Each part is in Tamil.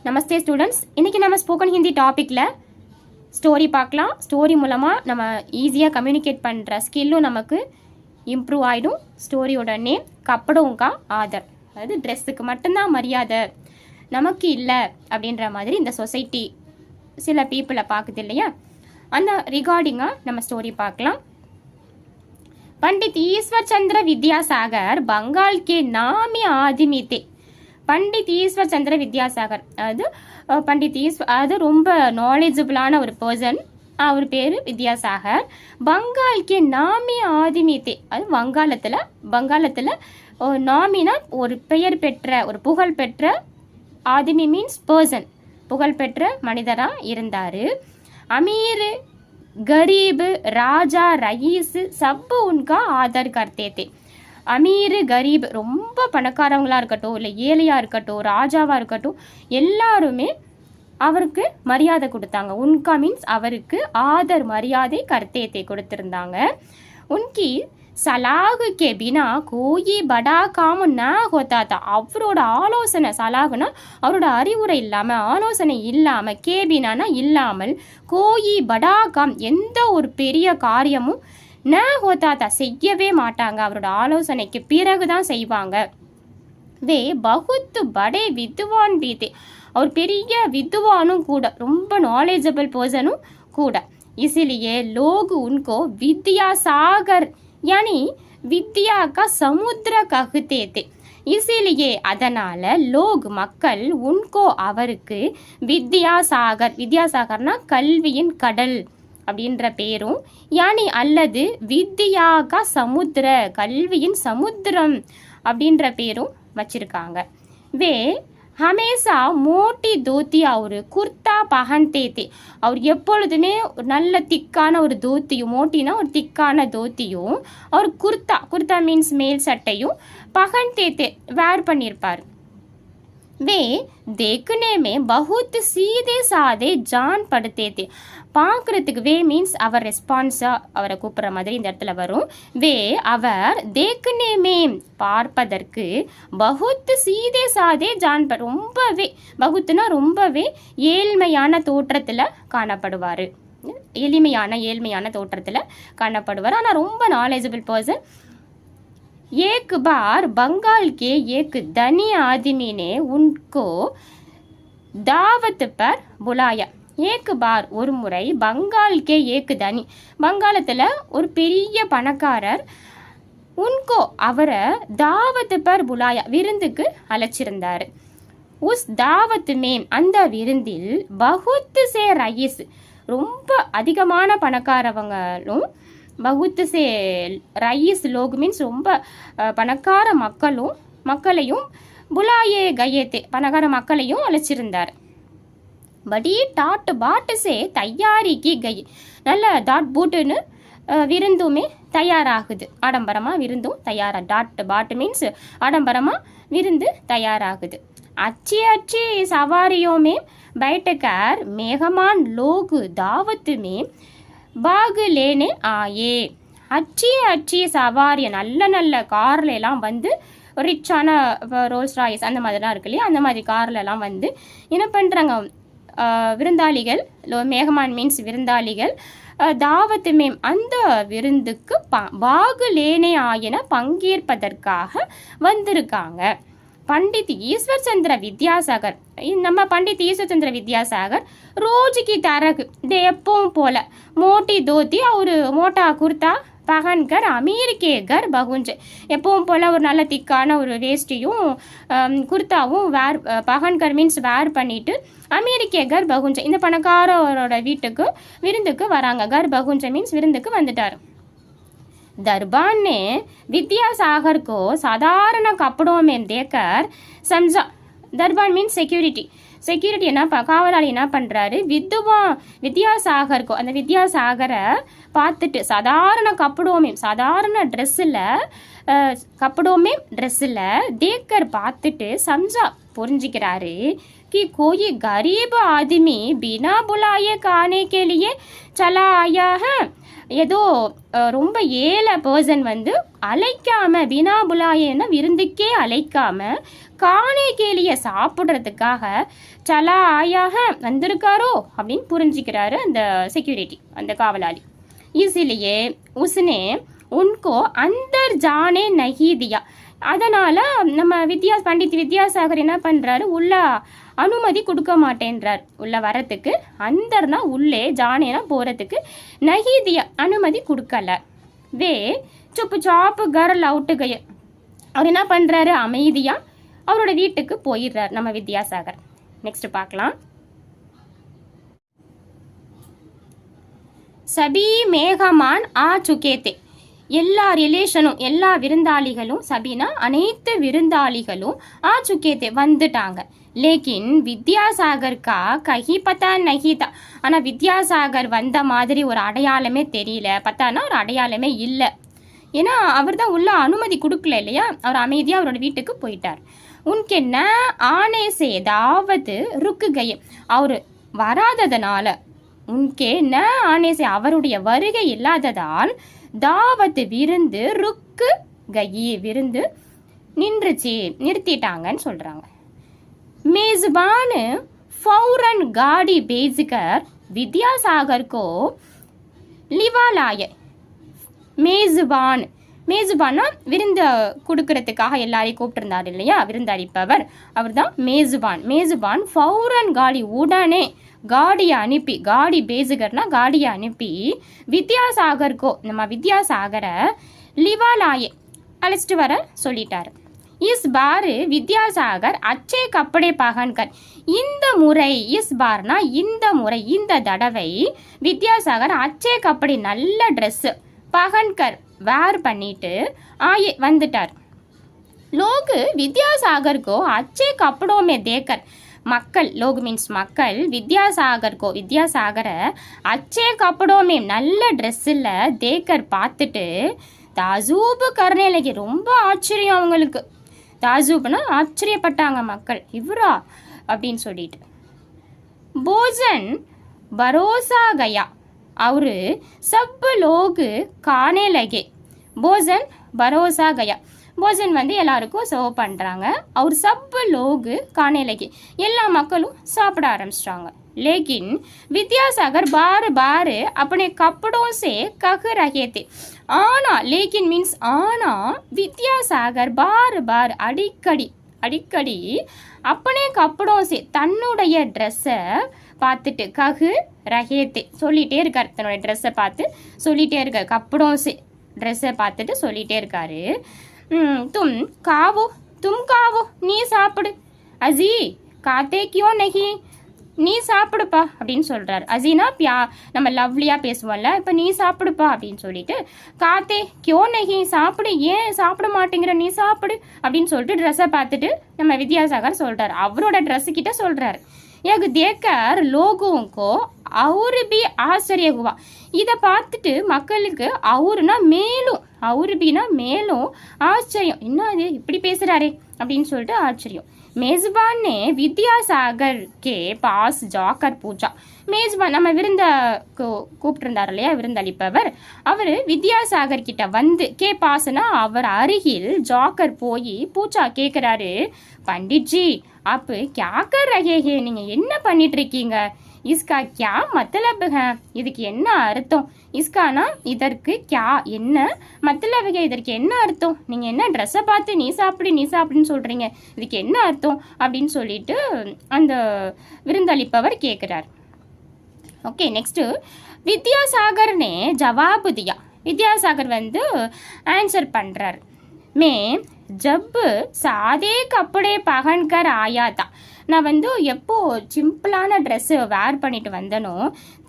நமஸ்தே ஸ்டூடெண்ட்ஸ். இன்றைக்கி நம்ம ஸ்போக்கன் ஹிந்தி டாப்பிக்கில் ஸ்டோரி பார்க்கலாம். ஸ்டோரி மூலமாக நம்ம ஈஸியாக கம்யூனிகேட் பண்ணுற ஸ்கில்லும் நமக்கு இம்ப்ரூவ் ஆகிடும். ஸ்டோரியோட நேம் கப்படோங்கா ஆதர், அதாவது ட்ரெஸ்ஸுக்கு மட்டும்தான் மரியாதை, நமக்கு இல்லை அப்படின்ற மாதிரி இந்த சொசைட்டி சில பீப்புளை பார்க்குது இல்லையா, அந்த ரிகார்டிங்காக நம்ம ஸ்டோரி பார்க்கலாம். पंडित ईश्वर चंद्र विद्यासागर बंगाल के नामी आदमी थे. पंडित ईश्वर चंद्र विद्यासागर அது பண்டித் அது ரொம்ப நாலேஜபிளான ஒரு பர்சன். அவர் பேர் வித்யாசாகர். பங்கால்கே நாமி ஆதிமி தே, அது வங்காளத்தில் நாமினா ஒரு பெயர் பெற்ற, ஒரு புகழ் பெற்ற, ஆதிமி மீன்ஸ் பர்சன், புகழ்பெற்ற மனிதராக இருந்தார். அமீர் गरीब राजा रईस सब उनका आदर करते थे. அமீர் கரீப், ரொம்ப பணக்காரவங்களாக இருக்கட்டும், இல்லை ஏழையாக இருக்கட்டும், ராஜாவாக இருக்கட்டும், எல்லாருமே அவருக்கு மரியாதை கொடுத்தாங்க. உன்கா மீன்ஸ் அவருக்கு, ஆதர் மரியாதை கர்த்தேத்தை கொடுத்துருந்தாங்க. உன்கி சலாகு கே பினா கோயி படா காமு ந ஹோத்தா தா. அவரோட ஆலோசனை, சலாகுனா அவரோட அறிவுரை இல்லாமல், ஆலோசனை இல்லாமல், கே பினானா இல்லாமல், கோயி படா காம் எந்த ஒரு பெரிய காரியமும் ந ஹோத்தா தா செய்யவே மாட்டாங்க. அவரோட ஆலோசனைக்கு பிறகு தான் செய்வாங்க. வே பகுத் படே வித்வான் பீதே, அவர் பெரிய வித்வானும் கூட, ரொம்ப நாலேஜபிள் பர்சனும் கூட. இசிலியே லோக் உன்கோ வித்யாசாகர் यानी विद्या का समुद्र कहते थे. इसीलिए அதனால லோக் மக்கள், உன்கோ அவருக்கு, வித்யாசாகர், வித்யாசாகர்னா கல்வியின் கடல் அப்படின்ற பேரும், யானி அல்லது வித்யா கா சமுத்திர, கல்வியின் சமுத்திரம் அப்படின்ற பேரும் வச்சிருக்காங்க. வே ஹமேசா மோட்டி தோத்தியா ஒரு குர்தா பகன்தே தே. அவர் எப்பொழுதுமே நல்ல திக்கான ஒரு தோத்தியும், மோட்டினா ஒரு திக்கான தோத்தியும், அவர் குர்தா மீன்ஸ் மேல் சட்டையும், பகன்தே தே வேர் பண்ணியிருப்பார். வே देखने में बहुत सीधे साधे जान पड़ते थे. பார்க்கறதுக்கு, வே மீன்ஸ் அவர் ரெஸ்பான்ஸாக அவரை கூப்பிட்ற மாதிரி இந்த இடத்துல வரும். வே அவர், देखने में பார்ப்பதற்கு, பகுத் சீதே சாதே ஜான் ரொம்பவே, பகுத்துனா ரொம்பவே ஏழ்மையான தோற்றத்தில் காணப்படுவார். ஏழ்மையான தோற்றத்தில் காணப்படுவார். ஆனால் ரொம்ப நாலேஜபிள் பர்சன். एक बार बंगाल के एक धनी आदमी ने उनको दावत पर बुलाया. एक बार ஒரு முறை, பங்கால் கே ஏக் தனி, வங்காளத்தில் ஒரு பெரிய பணக்காரர், உன்கோ அவரை, தாவத் பர் புலாயா விருந்துக்கு அழைச்சிருந்தார். உஸ் தாவத் மேம் அந்த விருந்தில், பகுத் சே ரயீஸ் ரொம்ப அதிகமான பணக்காரவங்களும், பகுத் சே ரயீஸ் லோக் மீன்ஸ் ரொம்ப பணக்கார மக்களையும், புலாயே கயேத்தே பணக்கார மக்களையும் அழைச்சிருந்தார். படி டாட் பாட்டு சே தயாரிக்கு கை, நல்ல டாட் பூட்டுன்னு விருந்துமே தயாராகுது. ஆடம்பரமாக விருந்தும் தயாராக, டாட் பாட்டு மீன்ஸ் ஆடம்பரமாக விருந்து தயாராகுது. अच्छी अच्छी सवारियों में बैठकर मेहमान लोग दावत में भाग लेने आए. अच्छी சவாரி, நல்ல கார்ல எல்லாம் வந்து, ரிச்சான ரோல்ஸ் ராய்ஸ் அந்த மாதிரிலாம் இருக்கு இல்லையா, அந்த மாதிரி கார்ல எல்லாம் வந்து என்ன பண்ணுறாங்க, விருந்தாளிகள், மேகமான் மீன்ஸ் விருந்தாளிகள், தாவத் மேம் அந்த விருந்துக்கு பாகு லேனே ஆயின பங்கேற்பதற்காக வந்திருக்காங்க. பண்டித் ஈஸ்வர் சந்திர வித்யாசாகர், நம்ம பண்டித் ஈஸ்வர் சந்திர வித்யாசாகர் ரோஜுக்கு தரகு எப்பவும் போல மோட்டி தோத்தி, ஒரு மோட்டா குர்தா, பகன்கர் அமீர்கே கர் பகுஞ்ச, எப்பவும் போல் ஒரு நல்ல திக்கான ஒரு வேஷ்டியும் குர்தாவும் வேர், பகன்கர் மீன்ஸ் வேர் பண்ணிட்டு, அமீர்கே கர் பகுஞ்ச இந்த பணக்காரோட வீட்டுக்கு விருந்துக்கு வராங்க. கர் பகுஞ்ச மீன்ஸ் விருந்துக்கு வந்துட்டார். दरबार ने विद्यासागर को साधारण कपड़ों में देखकर समझा. दरबार मीन्स செக்யூரிட்டி என்ன, காவலாளி என்ன பண்ணுறாரு, வித்யாசாகருக்கு, அந்த வித்யாசாகரை பார்த்துட்டு, சாதாரண கப்படோமே, சாதாரண ட்ரெஸ்ஸில், கப்படோமே ட்ரெஸ்ஸில் தேக்கர் பார்த்துட்டு, சம்ஜா புரிஞ்சுக்கிறாரு कि कोई गरीब आदमी बिना बुलाए खाने के लिए चला आया है. ஏதோ ரொம்ப ஏழை பர்சன் வந்து அழைக்காம பினா புலாயேன்னா விருந்துக்கே அழைக்காம காணே கேலிய சாப்பிட்றதுக்காக சலா ஆயாக வந்திருக்காரோ அப்படின்னு புரிஞ்சுக்கிறாரு அந்த செக்யூரிட்டி, அந்த காவலாளி. இசிலியே உஸ்னே உன்கோ அந்தர் ஜானே நஹீதியா. அதனால் நம்ம பண்டித் வித்யாசாகர் என்ன பண்ணுறாரு, உள்ள அனுமதி கொடுக்க மாட்டேன்றார் உள்ள வரத்துக்கு. அந்தர்னா உள்ளே, ஜானேனா போகிறதுக்கு, நஹீதியா அனுமதி கொடுக்கல. வே சுப்பு சாப்பு கர் லவுட்டுகைய. அவர் என்ன பண்ணுறாரு, அமைதியாக அவரோட வீட்டுக்கு போயிடுறார் நம்ம வித்யாசாகர். நெக்ஸ்ட் பார்க்கலாம். சபி மேகமான் ஆ சுகேத்தே. எல்லா ரிலேஷனும், எல்லா விருந்தாளிகளும், சபினா அனைத்து விருந்தாளிகளும் ஆ சுக்கேத்தே வந்துட்டாங்க. லேக்கின் வித்யாசாகர் கா கஹி பத்தா நஹிதா. ஆனால் வித்யாசாகர் வந்த மாதிரி ஒரு அடையாளமே தெரியல. பத்தானா ஒரு அடையாளமே இல்லை. ஏன்னா அவர் தான் உள்ள அனுமதி கொடுக்கல இல்லையா. அவர் அமைதியாக அவரோட வீட்டுக்கு போயிட்டார். உனக்கு என்ன ஆனே சேதாவது ருக்கு கய. அவர் வராததுனால, உனக்கே ந ஆனேசே அவருடைய வருகை இல்லாததால், தாவத்து விருந்து ருக்கு கயி விருந்து நின்றுச்சு, நிறுத்திட்டாங்கன்னு சொல்கிறாங்க. मेज़बान फौरन गाड़ी भेजकर विद्यासागर को लिवा लाए. மேசுபான்னா விருந்து கொடுக்கறதுக்காக எல்லாரையும் கூப்பிட்டுருந்தார் இல்லையா, விருந்தளிப்பவர் அவர் தான் மேசுபான். மேசுபான் ஃபௌரன் காடி உடனே காடியை அனுப்பி, காடி பேசுகர்னா காடியை அனுப்பி, வித்யாசாகர்கோ நம்ம வித்யாசாகரை லிவாலாயே அழைச்சிட்டு வர சொல்லிட்டாரு. இஸ் பார் வித்யாசாகர் அச்சே கப்படே பகன்கர். இந்த முறை, இஸ் பார்னா இந்த முறை, இந்த தடவை வித்யாசாகர் அச்சே கப்படே நல்ல ட்ரெஸ்ஸு பகன்கர் வேர் பண்ணிட்டு ஆயே வந்துட்டார். லோகு வித்யாசாகர்கோ அச்சே கப்படோமே தேக்கர். மக்கள், லோக் மீன்ஸ் மக்கள், வித்யாசாகரை அச்சே கப்படோமே நல்ல ட்ரெஸ்ஸில் தேக்கர் பார்த்துட்டு தாஜூபு கர்னேலகி ரொம்ப ஆச்சரியம் அவங்களுக்கு. தாஜூப்னா ஆச்சரியப்பட்டாங்க மக்கள், இவரா அப்படின்னு சொல்லிட்டு. போஜன் பரோசா கயா அவரு சப் லோகு கானே லகே. போஜன் பரோசா கயா, போஜன் வந்து எல்லாருக்கும் சர்வ் பண்ணுறாங்க. அவர் சப் லோகு கானே லகே, எல்லா மக்களும் சாப்பிட ஆரம்பிச்சிட்டாங்க. लेकिन विद्यासागर बार बार अपने कपड़ों से कह रहे थे. आना, लेकिन मीन्स आना, विद्यासागर बार बार அடிக்கடி अपने कपड़ों से தன்னுடைய ட்ரெஸ்ஸை பார்த்துட்டு கஹு ரஹேத்தே சொல்லிகிட்டே இருக்கார். தன்னுடைய ட்ரெஸ்ஸை பார்த்து சொல்லிகிட்டே இருக்கார். கப்படோசே ட்ரெஸ்ஸை பார்த்துட்டு சொல்லிகிட்டே இருக்காரு. தும் காவோ நீ சாப்பிடு. அஜி காத்தே கியோ நஹி, நீ சாப்பிடுப்பா அப்படின்னு சொல்கிறார். அஜினா நம்ம லவ்லியாக பேசுவோம்ல, இப்போ நீ சாப்பிடுப்பா அப்படின்னு சொல்லிட்டு, காத்தே கியோ நஹி சாப்பிடு, ஏன் சாப்பிட மாட்டேங்கிற, நீ சாப்பிடு அப்படின்னு சொல்லிட்டு ட்ரெஸ்ஸை பார்த்துட்டு நம்ம வித்யாசாகர் சொல்கிறார். அவரோட ட்ரெஸ்ஸுக்கிட்ட சொல்கிறார். எனக்கு தேக்கர் லோகோங்கோ அவரு பி ஆச்சரிய குவா. இதை பார்த்துட்டு மக்களுக்கு அவருனா மேலும் ஆச்சரியம். என்ன அது இப்படி பேசுகிறாரே அப்படின்னு சொல்லிட்டு ஆச்சரியம். मेज़बान ने विद्यासागर के पास जाकर पूछा. மேஸ்பான் நம்ம கூப்பிட்டுருந்தார் இல்லையா, விருந்தளிப்பவர், அவர் வித்யாசாகர் கிட்ட வந்து, கே பாஸ்னா அவர் அருகில், ஜாக்கர் போய் பூச்சா கேட்குறாரு. பண்டிட்ஜி அப்போ கியா கர் ரஹே ஹே, நீங்கள் என்ன பண்ணிட்டு இருக்கீங்க? இஸ்கா கியா மத்தலப் ஹே, இதுக்கு என்ன அர்த்தம்? இஸ்கானா இதற்கு, கியா என்ன, மத்தலப் ஹே இதற்கு என்ன அர்த்தம்? நீங்கள் என்ன ட்ரெஸ்ஸை பார்த்து நீ சாப்பிடுன்னு சொல்கிறீங்க, இதுக்கு என்ன அர்த்தம் அப்படின்னு சொல்லிட்டு அந்த விருந்தளிப்பவர் கேட்குறார். ஓகே, நெக்ஸ்ட்டு வித்யாசாகர்னே ஜவாபு தியா. வித்யாசாகர் வந்து ஆன்சர் பண்ணுறார். மே ஜப்பு சாதே கப்படே பகன்கர் ஆயாதா. நான் வந்து எப்போ சிம்பிளான ட்ரெஸ்ஸு வேர் பண்ணிட்டு வந்தனோ,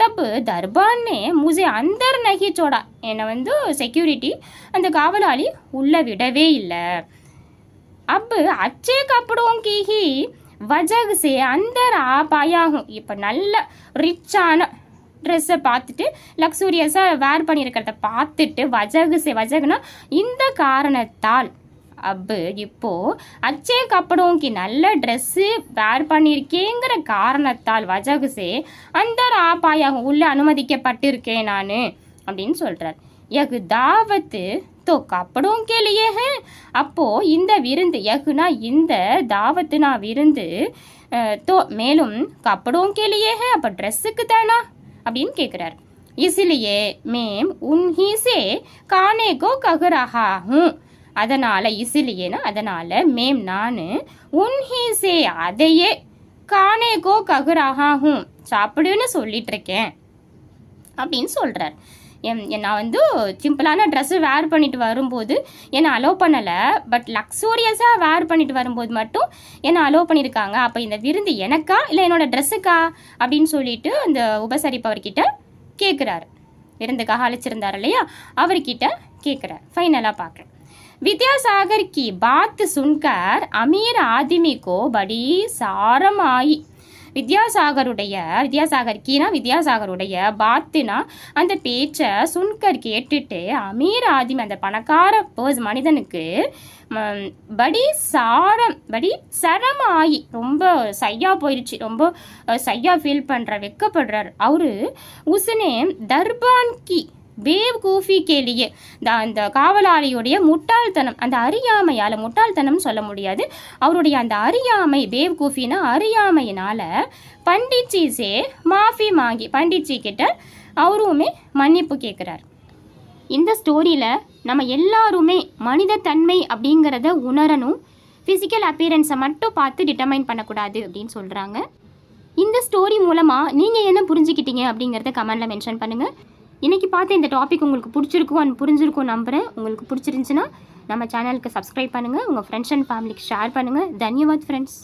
தப்பு தர்பான்னே முஜே அந்தர் நகி சோடா. என்னை வந்து செக்யூரிட்டி, அந்த காவலாளி உள்ளே விடவே இல்லை. அப்பு அச்சே கப்படோம் கீஹி வஜக் சே அந்தர் ஆபாயாகும். இப்போ நல்ல ரிச்சான ட்ரெஸ்ஸை பார்த்துட்டு, லக்ஸூரியஸாக வேர் பண்ணியிருக்கிறத பார்த்துட்டு, வஜகுனா இந்த காரணத்தால் अब இப்போ अच्छे कपड़ों की நல்ல ட்ரெஸ்ஸு வேர் பண்ணியிருக்கேங்கிற காரணத்தால் வஜகுசே அந்தர் ஆபாயாக உள்ள அனுமதிக்கப்பட்டிருக்கேன் நான் அப்படின்னு சொல்கிறார். யகு தாவத்து தோ கப்படோं के लिए है. அப்போ இந்த விருந்து யகுனா இந்த தாவத்துனா விருந்து தோ மேலும் கப்படோं के लिए है அப்போ ட்ரெஸ்ஸுக்கு தானா அப்படின்னு கேட்குறாரு. इसलिए मैं उन्हीं से खाने को कह रहा हूँ. அதனால் இசிலியேனா அதனால் மேம் நான் உன்ஹி சே அதையே கானே கோ ககுராகும் சாப்பிடுன்னு சொல்லிட்டு இருக்கேன் அப்படின்னு சொல்கிறார். நான் வந்து சிம்பிளான ட்ரெஸ்ஸு வேர் பண்ணிட்டு வரும்போது என்னை அலோவ் பண்ணலை, பட் லக்ஸூரியஸாக வேர் பண்ணிட்டு வரும்போது மட்டும் என்னை அலோவ் பண்ணியிருக்காங்க. அப்போ இந்த விருந்து எனக்கா இல்லை என்னோட ட்ரெஸ்ஸுக்கா அப்படின்னு சொல்லிட்டு அந்த உபசரிப்பவர்கிட்ட கேட்குறாரு. விருந்துக்காக அழைச்சிருந்தார் இல்லையா, அவர்கிட்ட கேட்குறார். ஃபைனலாக பார்க்குறேன். विद्यासागर की बात सुनकर अमीर आदमी को बड़ी सारम आई. வித்யாசாகருடைய பாத்துனா அந்த பேச்சை சுன்கர் கேட்டுட்டு அமீர் ஆதிமி அந்த பணக்கார மனிதனுக்கு படி சரம் ஆகி ரொம்ப சையா போயிடுச்சு, ரொம்ப சையா ஃபீல் பண்ணுறார், வெக்கப்படுறார். அவரு உஸ்னே தர்பான் கி பேவ்கூஃபி கேலியே அந்த காவலாளியுடைய முட்டாள்தனம், அந்த அறியாமையால் முட்டாள்தனம் சொல்ல முடியாது, அவருடைய அந்த அறியாமை பேவ்கூஃபின்னா அறியாமையினால பண்டிட்ஜிசே மாஃபி மாங்கி பண்டிட்ஜி கிட்ட அவருமே மன்னிப்பு கேட்குறார். இந்த ஸ்டோரியில் நம்ம எல்லாருமே மனித தன்மை அப்படிங்கிறத உணரணும், ஃபிசிக்கல் அப்பியரன்ஸை மட்டும் பார்த்து டிட்டர்மைன் பண்ணக்கூடாது அப்படின்னு சொல்கிறாங்க. இந்த ஸ்டோரி மூலமாக நீங்கள் என்ன புரிஞ்சுக்கிட்டீங்க அப்படிங்கிறத கமெண்டில் மென்ஷன் பண்ணுங்கள். இன்றைக்கி பார்த்த இந்த டாபிக் உங்களுக்கு புரிஞ்சிருக்கும் நம்புகிறேன். உங்களுக்கு பிடிச்சிருந்துச்சுன்னா நம்ம சேனலுக்கு சப்ஸ்கிரைப் பண்ணுங்கள், உங்கள் ஃப்ரெண்ட்ஸ் அண்ட் ஃபேமிலிக்கு ஷேர் பண்ணுங்கள். தன்யவாத் ஃப்ரெண்ட்ஸ்.